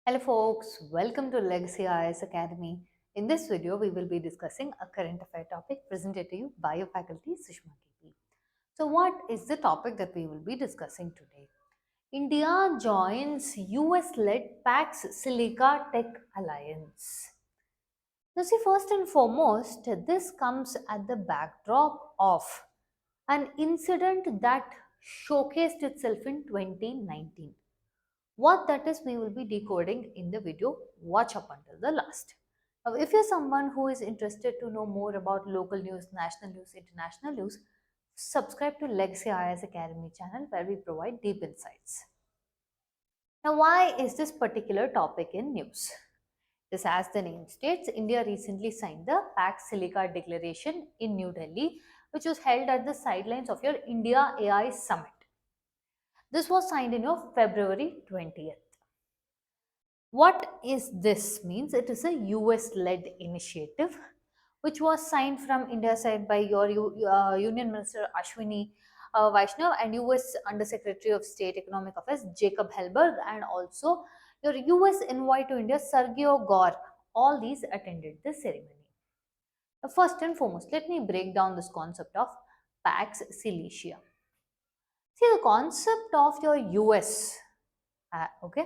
Hello folks, welcome to Legacy IAS Academy. In this video, we will be discussing a current affair topic presented to you by your faculty Sushma KP. So what is the topic that we will be discussing today? India joins US-led Pax Silica Tech Alliance. Now see, first and foremost, this comes at the backdrop of an incident that showcased itself in 2019. What that is, we will be decoding in the video. Watch up until the last. Now, if you're someone who is interested to know more about local news, national news, international news, subscribe to Legacy IAS Academy channel where we provide deep insights. Now, why is this particular topic in news? This, as the name states, India recently signed the Pax Silica Declaration in New Delhi, which was held at the sidelines of your India AI Summit. This was signed in your February 20th. What is this means? It is a US-led initiative which was signed from India side by your Union Minister Ashwini Vaishnav and US Undersecretary of State Economic Affairs Jacob Helberg, and also your US envoy to India Sergio Gore. All these attended the ceremony. First and foremost, let me break down this concept of Pax Silica. See, the concept of your US, okay,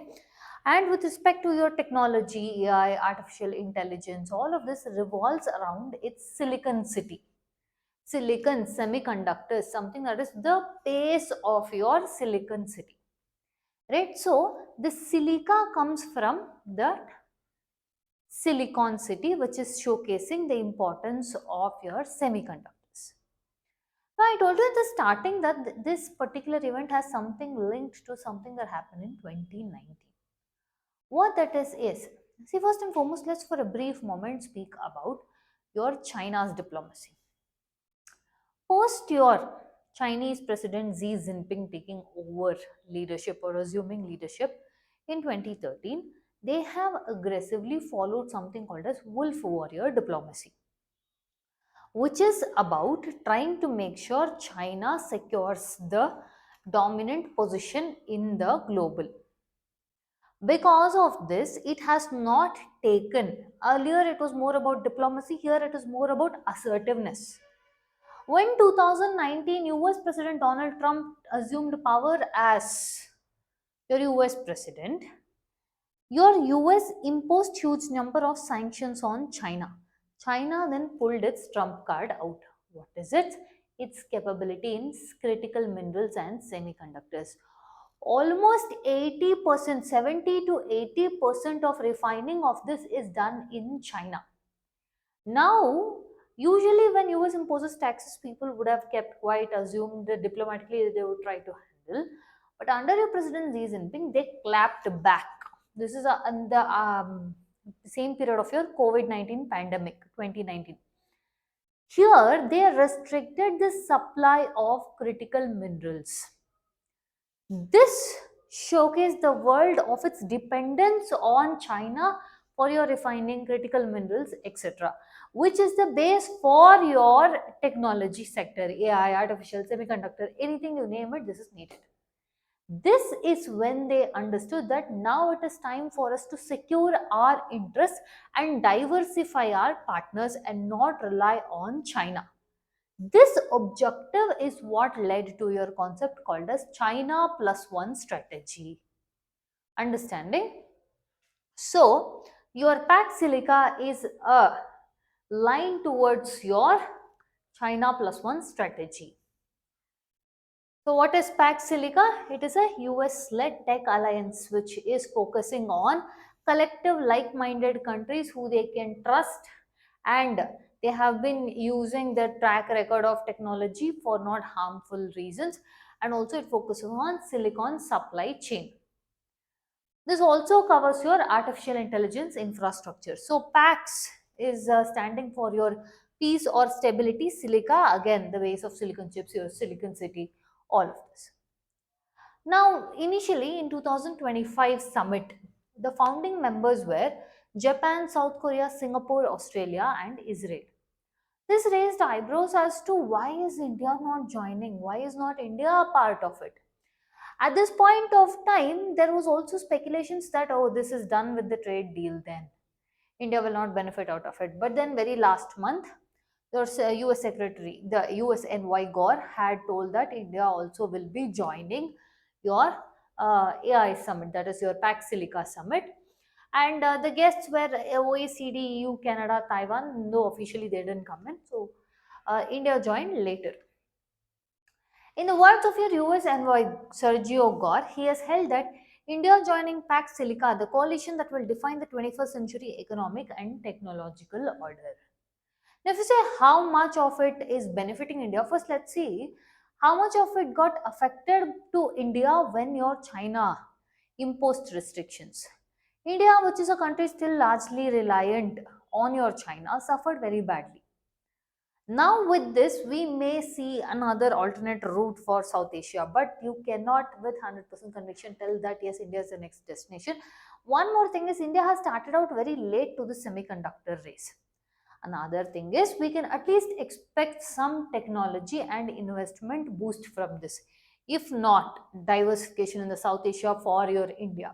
and with respect to your technology, AI, artificial intelligence, all of this revolves around its silicon city. Silicon semiconductors, something that is the base of your silicon city. Right? So, the silica comes from the silicon city, which is showcasing the importance of your semiconductors. Now, I told you at the starting that this particular event has something linked to something that happened in 2019. What that is, see, first and foremost, let's for a brief moment speak about your China's diplomacy. Post your Chinese President Xi Jinping taking over leadership or assuming leadership in 2013, they have aggressively followed something called as wolf warrior diplomacy, which is about trying to make sure China secures the dominant position in the global. Because of this, it has not taken. Earlier, it was more about diplomacy. Here, it is more about assertiveness. When 2019 US President Donald Trump assumed power as your US President, your US imposed huge number of sanctions on China. China then pulled its trump card out. What is it? Its capability in critical minerals and semiconductors. Almost 80%, 70 to 80% of refining of this is done in China. Now, usually when US imposes taxes, people would have kept quiet, assumed that diplomatically they would try to handle. But under your President Xi Jinping, they clapped back. This is in the same period of your COVID-19 pandemic, 2019. Here, they restricted the supply of critical minerals. This showcased the world of its dependence on China for your refining critical minerals, etc., which is the base for your technology sector, AI, artificial, semiconductor, anything you name it, this is needed. This is when they understood that now it is time for us to secure our interests and diversify our partners and not rely on China. This objective is what led to your concept called as China plus one strategy. Understanding? So, your Pax Silica is a line towards your China plus one strategy. So, what is Pax Silica? It is a US led tech alliance which is focusing on collective like minded countries who they can trust, and they have been using their track record of technology for not harmful reasons, and also it focuses on silicon supply chain. This also covers your artificial intelligence infrastructure. So PAX is standing for your peace or stability. Silica, again, the base of silicon chips, your silicon city, all of this. Now, initially in 2025 summit, the founding members were Japan, South Korea, Singapore, Australia, and Israel. This raised eyebrows as to why is India not joining? Why is not India a part of it? At this point of time, there was also speculations that, oh, this is done with the trade deal then. India will not benefit out of it. But then, very last month, the US Secretary, the USNY Gore, had told that India also will be joining your AI summit, that is your PAC Silica summit. And the guests were OECD, EU, Canada, Taiwan, though officially they didn't come in. So India joined later. In the words of your US envoy Sergio Gore, he has held that India joining Pax Silica, the coalition that will define the 21st century economic and technological order. Now, if you say how much of it is benefiting India, first let's see how much of it got affected to India when your China imposed restrictions. India, which is a country still largely reliant on your China, suffered very badly. Now, with this, we may see another alternate route for South Asia, but you cannot, with 100% conviction, tell that yes, India is the next destination. One more thing is, India has started out very late to the semiconductor race. Another thing is, we can at least expect some technology and investment boost from this, if not diversification in the South Asia for your India.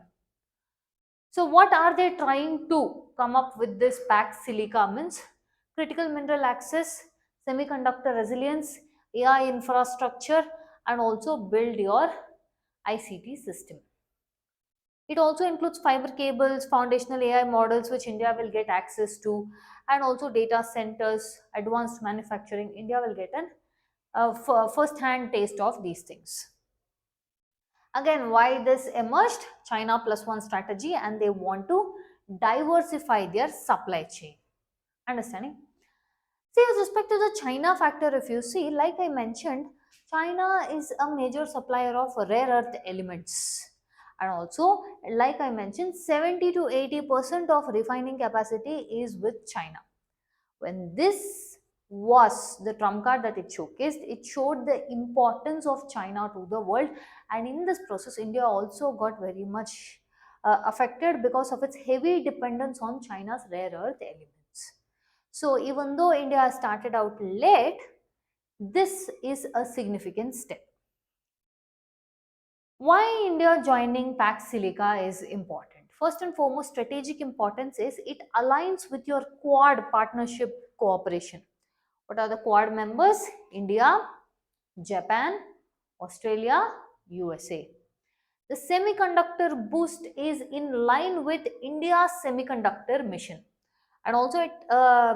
So, what are they trying to come up with this pack silica means? Critical mineral access, semiconductor resilience, AI infrastructure, and also build your ICT system. It also includes fiber cables, foundational AI models, which India will get access to, and also data centers, advanced manufacturing. India will get an first hand taste of these things. Again, why this emerged? China plus one strategy, and they want to diversify their supply chain. Understanding? See, with respect to the China factor, if you see, like I mentioned, China is a major supplier of rare earth elements. And also, like I mentioned, 70 to 80% of refining capacity is with China. When this was the trump card that it showcased, it showed the importance of China to the world. And in this process, India also got very much affected because of its heavy dependence on China's rare earth elements. So, even though India started out late, this is a significant step. Why India joining Pax Silica is important? First and foremost, strategic importance is it aligns with your Quad partnership cooperation. What are the Quad members? India, Japan, Australia, USA. The semiconductor boost is in line with India's semiconductor mission. And also it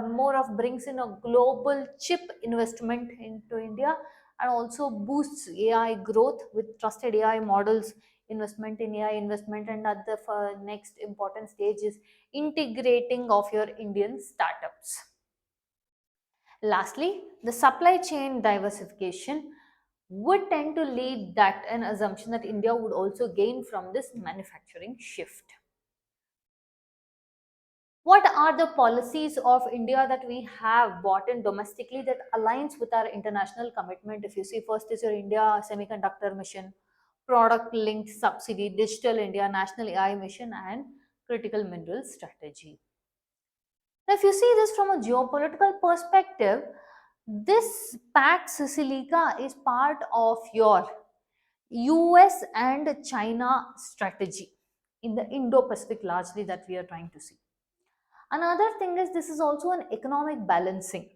more of brings in a global chip investment into India, and also boosts AI growth with trusted AI models, investment in AI investment, and at the next important stage is integrating of your Indian startups. Lastly, the supply chain diversification would tend to lead that an assumption that India would also gain from this manufacturing shift. What are the policies of India that we have bought in domestically that aligns with our international commitment? If you see, first is your India semiconductor mission, product linked subsidy, digital India, national AI mission, and critical mineral strategy. Now, if you see this from a geopolitical perspective, this Pax Silica is part of your US and China strategy in the Indo Pacific, largely that we are trying to see. Another thing is this is also an economic balancing.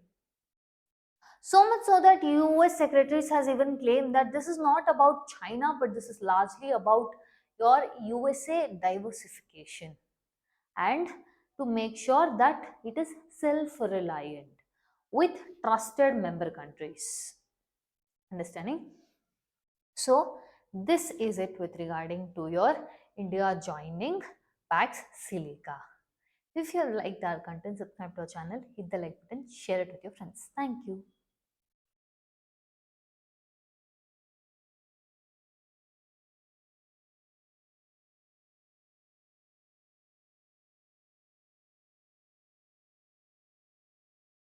So much so that US secretaries has even claimed that this is not about China, but this is largely about your USA diversification, and to make sure that it is self-reliant with trusted member countries. Understanding? So this is it with regarding to your India joining Pax Silica. If you liked our content, subscribe to our channel, hit the like button, share it with your friends. Thank you.